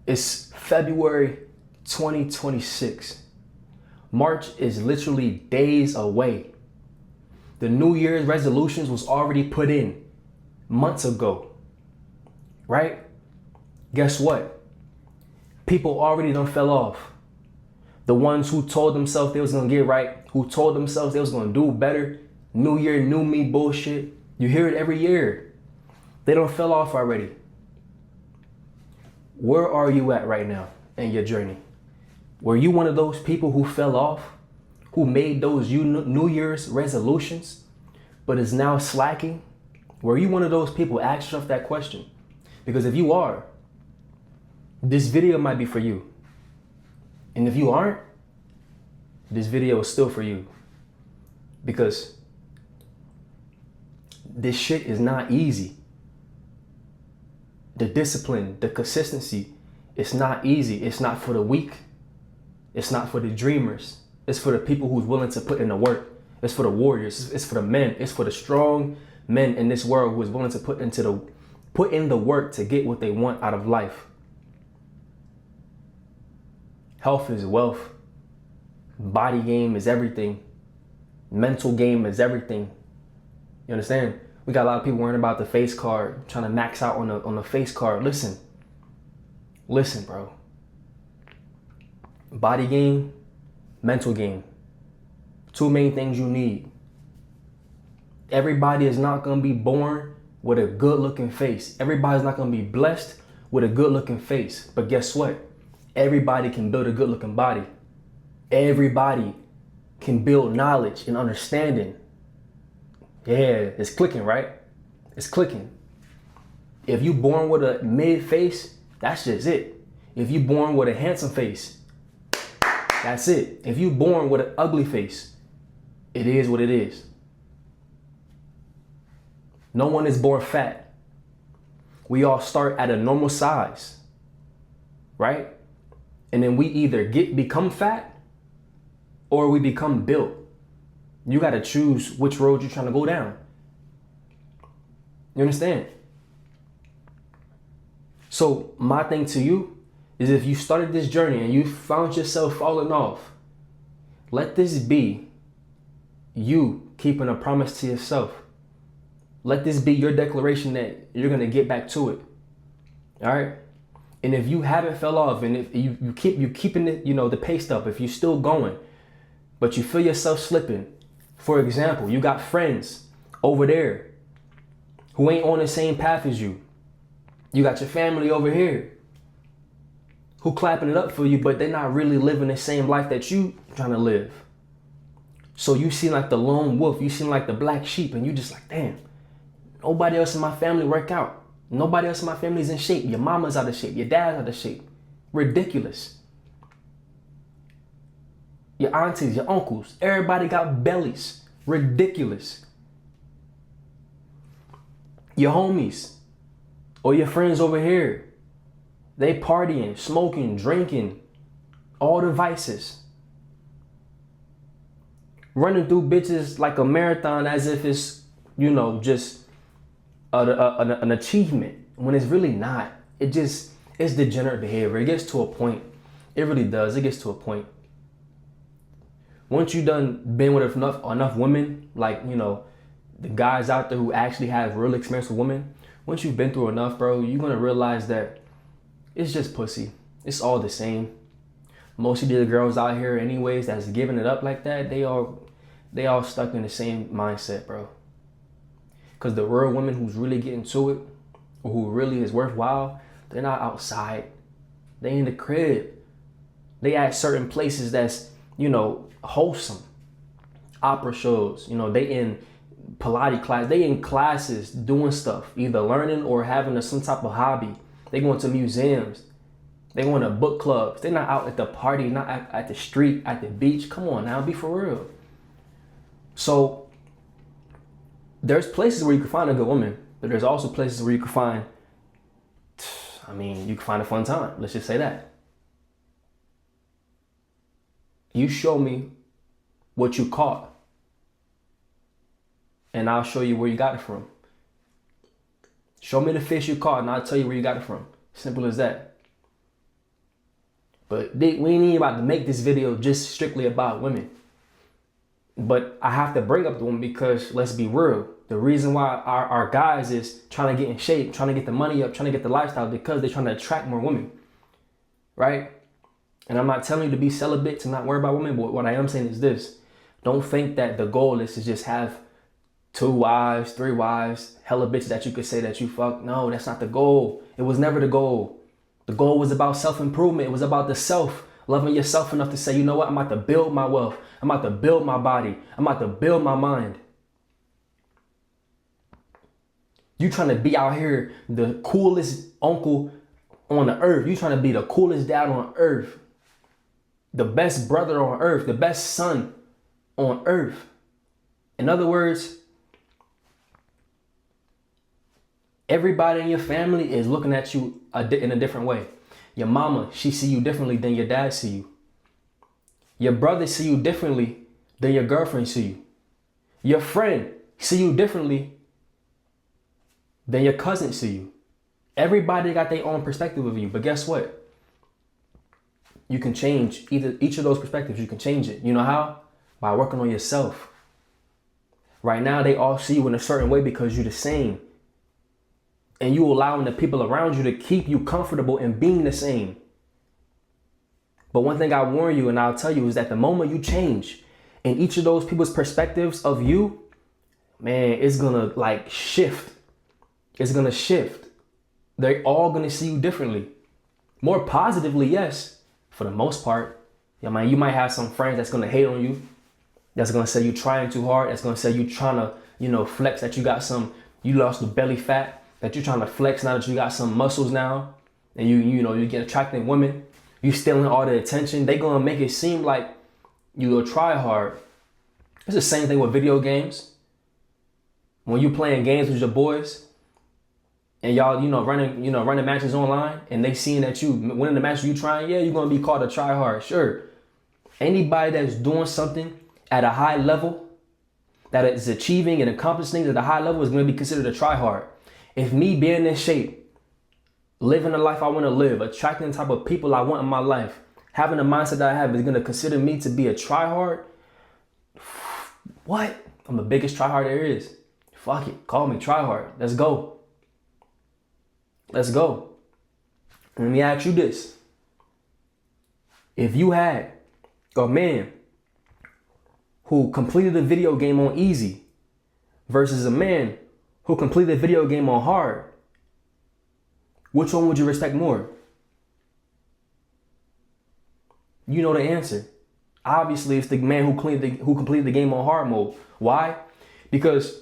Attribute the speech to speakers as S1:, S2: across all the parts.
S1: It's February 2026. March is literally days away. The New Year's resolutions was already put in months ago, right? Guess what? People already done fell off. The ones who told themselves they was gonna get right, who told themselves they was gonna do better, New Year, new me bullshit. You hear it every year. They done fell off already. Where are you at right now in your journey? Were you one of those people who fell off, who made those New Year's resolutions, but is now slacking? Were you one of those people? Ask yourself that question. Because if you are, this video might be for you. And if you aren't, this video is still for you. Because this shit is not easy. The discipline, the consistency, it's not easy. It's not for the weak. It's not for the dreamers. It's for the people who's willing to put in the work. It's for the warriors. It's for the men. It's for the strong men in this world who is willing to put in the work to get what they want out of life. Health is wealth. Body game is everything. Mental game is everything. You understand? We got a lot of people worrying about the face card, trying to max out on the face card. Listen, bro. Body game, mental game. Two main things you need. Everybody is not gonna be born with a good looking face. Everybody's not gonna be blessed with a good looking face. But guess what? Everybody can build a good looking body. Everybody can build knowledge and understanding. Yeah, it's clicking, right? It's clicking. If you born with a mid face, that's just it. If you born with a handsome face, that's it. If you born with an ugly face, it is what it is. No one is born fat. We all start at a normal size, right? And then we either become fat or we become built. You got to choose which road you're trying to go down. You understand? So my thing to you is, if you started this journey and you found yourself falling off, let this be you keeping a promise to yourself. Let this be your declaration that you're going to get back to it. All right. And if you haven't fell off, and if you keeping it, the pace up, if you're still going, but you feel yourself slipping, for example, you got friends over there who ain't on the same path as you. You got your family over here who clapping it up for you, but they're not really living the same life that you trying to live. So you seem like the lone wolf, you seem like the black sheep, and you just like, damn, nobody else in my family work out. Nobody else in my family's in shape. Your mama's out of shape. Your dad's out of shape. Ridiculous. Your aunties, your uncles, everybody got bellies. Ridiculous. Your homies or your friends over here, they partying, smoking, drinking, all the vices. Running through bitches like a marathon as if it's, just an achievement, when it's really not. It's degenerate behavior. It gets to a point. It really does. It gets to a point. Once you done been with enough women, like, the guys out there who actually have real experience with women, once you've been through enough, bro, you're going to realize that it's just pussy. It's all the same. Most of the girls out here anyways that's giving it up like that, they all stuck in the same mindset, bro. Because the real women who's really getting to it, or who really is worthwhile, they're not outside. They in the crib. They at certain places that's, wholesome. Opera shows, they in Pilates class. They in classes doing stuff, either learning or having some type of hobby. They going to museums. They going to book clubs. They're not out at the party, not at the street, at the beach. Come on now, be for real. So there's places where you can find a good woman, but there's also places where you can find, you can find a fun time. Let's just say that. You show me what you caught, and I'll show you where you got it from. Show me the fish you caught, and I'll tell you where you got it from. Simple as that. But we ain't even about to make this video just strictly about women. But I have to bring up the women because let's be real. The reason why our guys is trying to get in shape, trying to get the money up, trying to get the lifestyle, because they're trying to attract more women, right? And I'm not telling you to be celibate, to not worry about women, but what I am saying is this. Don't think that the goal is to just have 2 wives, 3 wives, hella bitches that you could say that you fuck. No, that's not the goal. It was never the goal. The goal was about self-improvement. It was about the self, loving yourself enough to say, you know what? I'm about to build my wealth. I'm about to build my body. I'm about to build my mind. You trying to be out here the coolest uncle on the earth. You trying to be the coolest dad on earth. The best brother on earth. The best son on earth. In other words, everybody in your family is looking at you in a different way. Your mama, she see you differently than your dad see you. Your brother see you differently than your girlfriend see you. Your friend see you differently than your cousin see you. Everybody got their own perspective of you. But guess what? You can change each of those perspectives. You can change it. You know how? By working on yourself. Right now, they all see you in a certain way because you're the same. And you allowing the people around you to keep you comfortable in being the same. But one thing I warn you and I'll tell you is that the moment you change in each of those people's perspectives of you, man, it's gonna like shift. It's gonna shift. They're all gonna see you differently. More positively, yes, for the most part. Yeah, man, you might have some friends that's gonna hate on you. That's gonna say you trying too hard. That's gonna say you trying to, flex that you got you lost the belly fat, that you're trying to flex now that you got some muscles now, and you get attracting women. You stealing all the attention. They gonna make it seem like you a try hard. It's the same thing with video games. When you playing games with your boys, and y'all, running matches online, and they seeing that you winning the match you trying, yeah, you're gonna be called a try hard, sure. Anybody that's doing something at a high level, that is achieving and accomplishing things at a high level, is gonna be considered a try hard. If me being in shape, living the life I want to live, attracting the type of people I want in my life, having the mindset that I have is gonna consider me to be a try hard, what? I'm the biggest try hard there is. Fuck it, call me try hard. Let's go. Let's go. Let me ask you this. If you had a man who completed the video game on easy versus a man who completed the video game on hard, which one would you respect more? You know the answer. Obviously, it's the man who completed the game on hard mode. Why? Because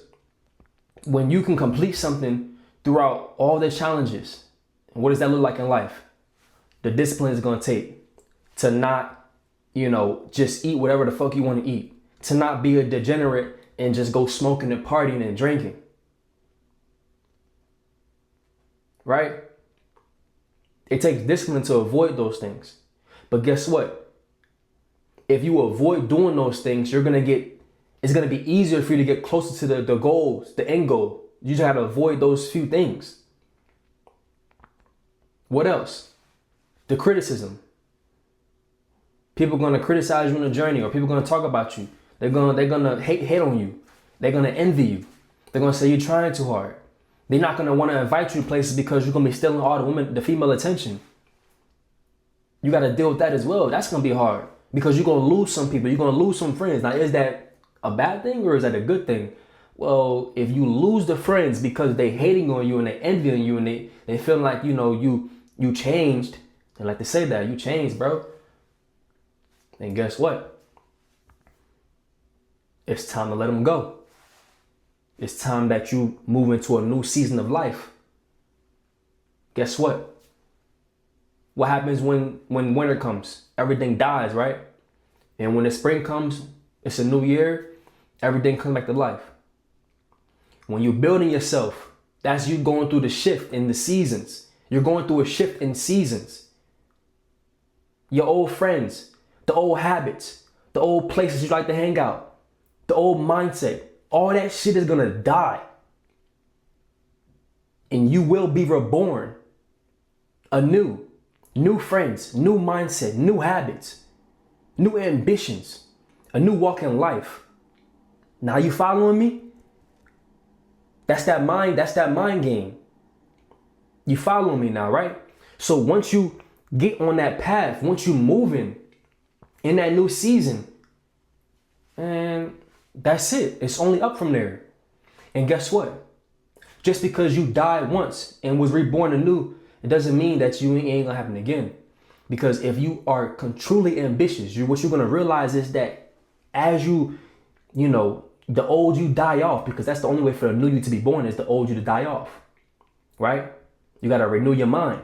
S1: when you can complete something throughout all the challenges, and what does that look like in life? The discipline is going to take to not, just eat whatever the fuck you want to eat, to not be a degenerate and just go smoking and partying and drinking. Right? It takes discipline to avoid those things. But guess what? If you avoid doing those things, it's going to be easier for you to get closer to the goals, the end goal. You just have to avoid those few things. What else? The criticism. People are going to criticize you on the journey, or people are going to talk about you. They're going to hate on you. They're going to envy you. They're going to say you're trying too hard. They're not going to want to invite you to places because you're going to be stealing all the female attention. You got to deal with that as well. That's going to be hard because you're going to lose some people. You're going to lose some friends. Now, is that a bad thing or is that a good thing? Well, if you lose the friends because they hating on you and they envying you and they feel like, you changed, they like to say that, you changed, bro. Then guess what? It's time to let them go. It's time that you move into a new season of life. Guess what? What happens when winter comes? Everything dies, right? And when the spring comes, it's a new year, everything comes back to life. When you're building yourself, that's you going through the shift in the seasons. You're going through a shift in seasons. Your old friends, the old habits, the old places you like to hang out, the old mindset, all that shit is gonna die. And you will be reborn anew. new friends, new mindset, new habits, new ambitions, a new walk in life. Now you following me? That's that mind game. You following me now, right? So once you get on that path, once you moving in that new season, and that's it. It's only up from there. And guess what? Just because you died once and was reborn anew, it doesn't mean that you ain't gonna happen again. Because if you are truly ambitious, what you're gonna realize is that as the old you die off, because that's the only way for the new you to be born, is the old you to die off, right? You gotta renew your mind.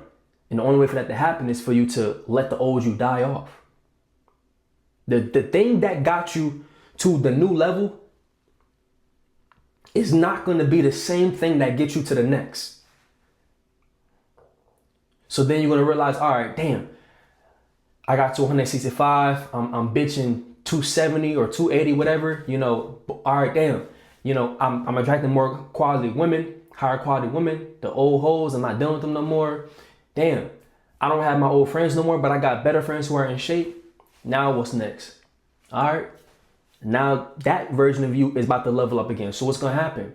S1: And the only way for that to happen is for you to let the old you die off. The thing that got you to the new level is not going to be the same thing that gets you to the next. So then you're going to realize, all right, damn, I got to 165. I'm bitching 270 or 280, whatever, all right, damn, I'm attracting more quality women, higher quality women. The old hoes, I'm not dealing with them no more. Damn, I don't have my old friends no more, but I got better friends who are in shape. Now what's next? All right. Now that version of you is about to level up again. So what's going to happen?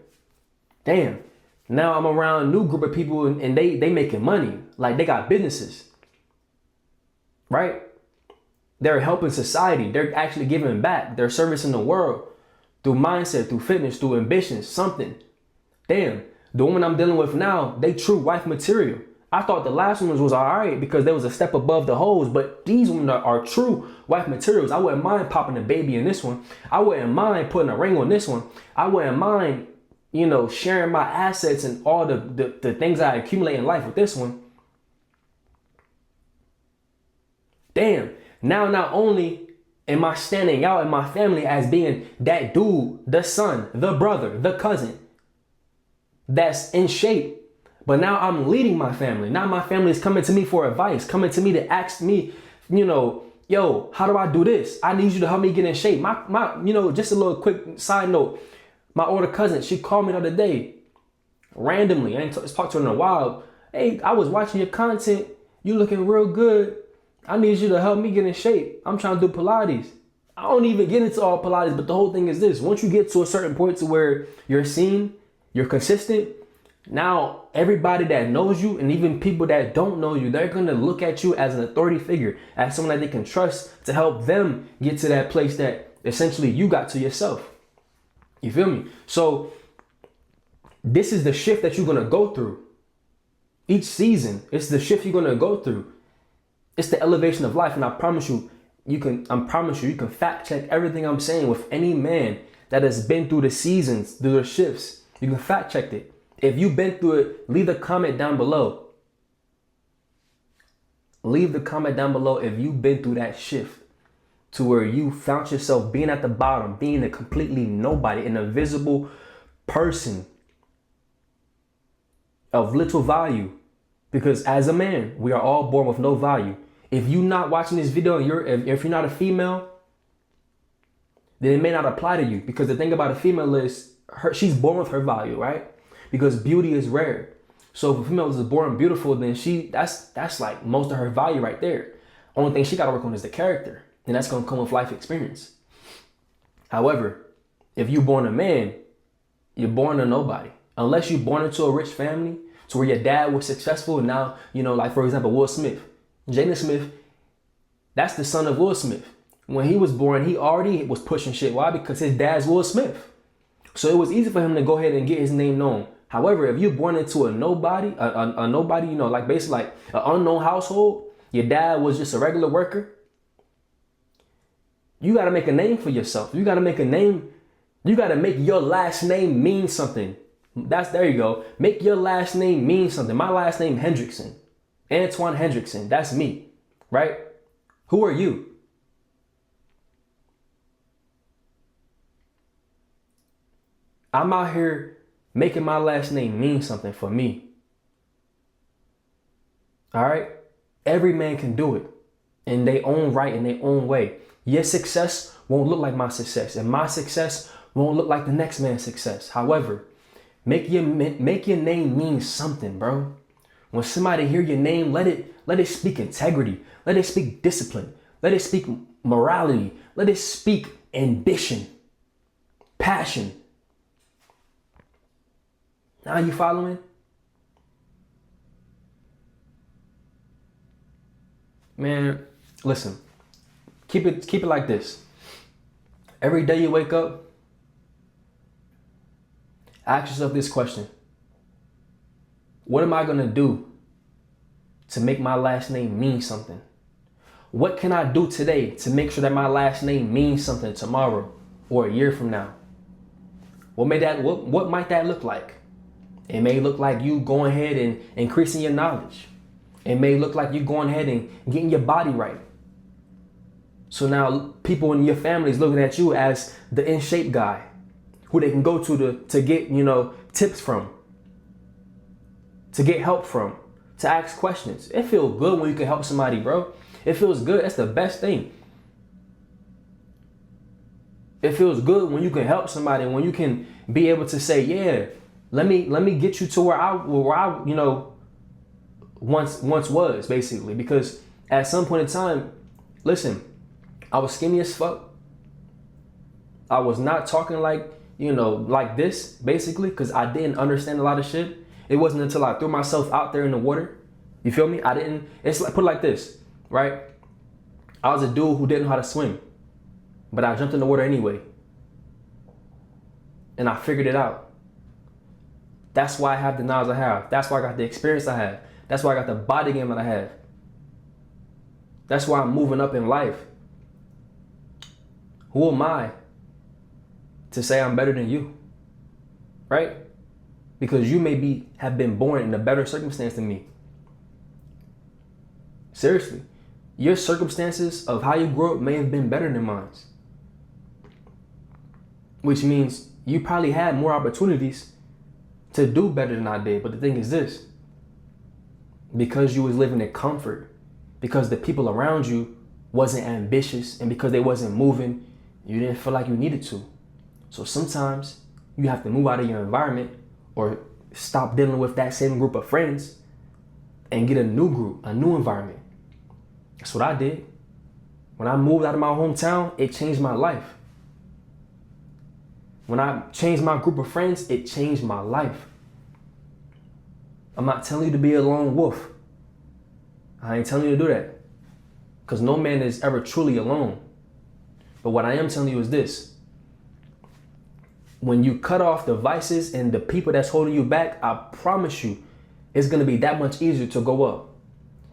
S1: Damn. Now I'm around a new group of people and they making money. Like they got businesses. Right? They're helping society. They're actually giving back. They're servicing the world through mindset, through fitness, through ambition, something. Damn. The woman I'm dealing with now, they true wife material. I thought the last one was all right because there was a step above the hoes, but these women are true wife materials. I wouldn't mind popping a baby in this one. I wouldn't mind putting a ring on this one. I wouldn't mind, sharing my assets and all the things I accumulate in life with this one. Damn. Now, not only am I standing out in my family as being that dude, the son, the brother, the cousin that's in shape, but now I'm leading my family. Now my family is coming to me for advice, coming to me to ask me, yo, how do I do this? I need you to help me get in shape. My just a little quick side note. My older cousin, she called me the other day, randomly. I ain't talked to her in a while. Hey, I was watching your content. You looking real good. I need you to help me get in shape. I'm trying to do Pilates. I don't even get into all Pilates, but the whole thing is this. Once you get to a certain point to where you're seen, you're consistent, now everybody that knows you and even people that don't know you, they're going to look at you as an authority figure, as someone that they can trust to help them get to that place that essentially you got to yourself. You feel me? So this is the shift that you're going to go through each season. It's the shift you're going to go through. It's the elevation of life. And I promise you, you can fact check everything I'm saying with any man that has been through the seasons, through the shifts. You can fact check it. If you've been through it, leave a comment down below. Leave the comment down below if you've been through that shift to where you found yourself being at the bottom, being a completely nobody, an invisible person of little value. Because as a man, we are all born with no value. If you're not watching this video and if you're not a female, then it may not apply to you. Because the thing about a female is she's born with her value, right? Because beauty is rare. So if a female is born beautiful, then that's like most of her value right there. Only thing she got to work on is the character. And that's going to come with life experience. However, if you're born a man, you're born a nobody. Unless you're born into a rich family to where your dad was successful. And now, like for example, Will Smith. Jaden Smith, that's the son of Will Smith. When he was born, he already was pushing shit. Why? Because his dad's Will Smith. So it was easy for him to go ahead and get his name known. However, if you're born into a nobody, a nobody, like basically like an unknown household, your dad was just a regular worker, you got to make a name for yourself. You got to make a name. You got to make your last name mean something. There you go. Make your last name mean something. My last name, Hendrickson. Antoine Hendrickson. That's me, right? Who are you? I'm out here making my last name mean something for me. All right? Every man can do it in their own right, in their own way. Your success won't look like my success, and my success won't look like the next man's success. However, make your name mean something, bro. When somebody hear your name, let it Let it speak integrity. Let it speak discipline. Let it speak morality. Let it speak ambition, passion. Now you following? Man, listen. Keep it like this. Every day you wake up, ask yourself this question. What am I going to do to make my last name mean something? What can I do today to make sure that my last name means something tomorrow or a year from now? What might that look like? It may look like you going ahead and increasing your knowledge. It may look like you going ahead and getting your body right. So now people in your family is looking at you as the in shape guy who they can go to get, tips from, to get help from, to ask questions. It feels good when you can help somebody, bro. It feels good. That's the best thing. It feels good when you can help somebody, when you can be able to say, yeah, let me get you to where I once was, basically. Because at some point in time, listen, I was skinny as fuck. I was not talking like this, basically, because I didn't understand a lot of shit. It wasn't until I threw myself out there in the water. You feel me? It's like, put it like this, right? I was a dude who didn't know how to swim, but I jumped in the water anyway. And I figured it out. That's why I have the knowledge I have. That's why I got the experience I have. That's why I got the body game that I have. That's why I'm moving up in life. Who am I to say I'm better than you? Right? Because you may have been born in a better circumstance than me. Seriously. Your circumstances of how you grew up may have been better than mine. Which means you probably had more opportunities to do better than I did. But the thing is this. Because you was living in comfort, because the people around you wasn't ambitious, and because they wasn't moving, you didn't feel like you needed to. So sometimes you have to move out of your environment or stop dealing with that same group of friends and get a new group, a new environment. That's what I did. When I moved out of my hometown, it changed my life. When I changed my group of friends, it changed my life. I'm not telling you to be a lone wolf. I ain't telling you to do that. Because no man is ever truly alone. But what I am telling you is this. When you cut off the vices and the people that's holding you back, I promise you, it's going to be that much easier to go up.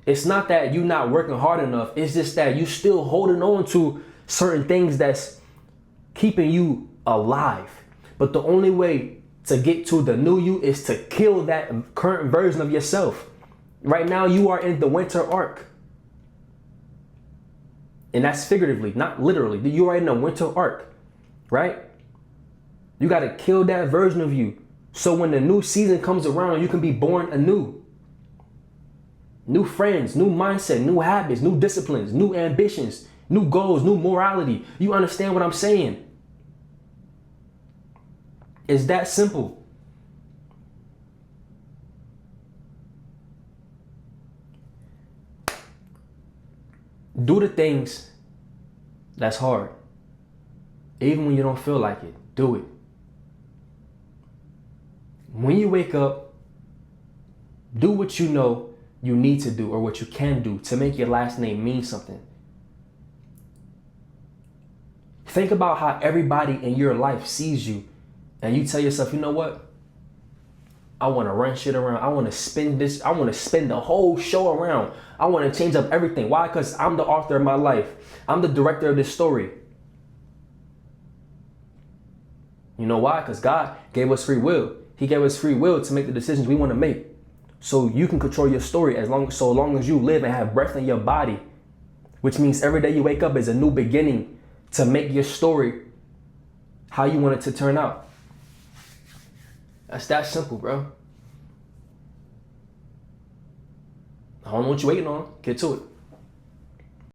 S1: It's not that you're not working hard enough. It's just that you still holding on to certain things that's keeping you alive. But the only way to get to the new you is to kill that current version of yourself. Right now, you are in the winter arc. And that's figuratively, not literally. You are in the winter arc, right? You got to kill that version of you. So when the new season comes around, you can be born anew. New friends, new mindset, new habits, new disciplines, new ambitions, new goals, new morality. You understand what I'm saying? It's that simple. Do the things that's hard. Even when you don't feel like it, do it. When you wake up, do what you know you need to do or what you can do to make your last name mean something. Think about how everybody in your life sees you and you tell yourself, you know what? I want to run shit around. I want to spin the whole show around. I want to change up everything. Why? Because I'm the author of my life. I'm the director of this story. You know why? Because God gave us free will. He gave us free will to make the decisions we want to make. So you can control your story so long as you live and have breath in your body. Which means every day you wake up is a new beginning to make your story how you want it to turn out. That's that simple, bro. I don't know what you're waiting on. Get to it.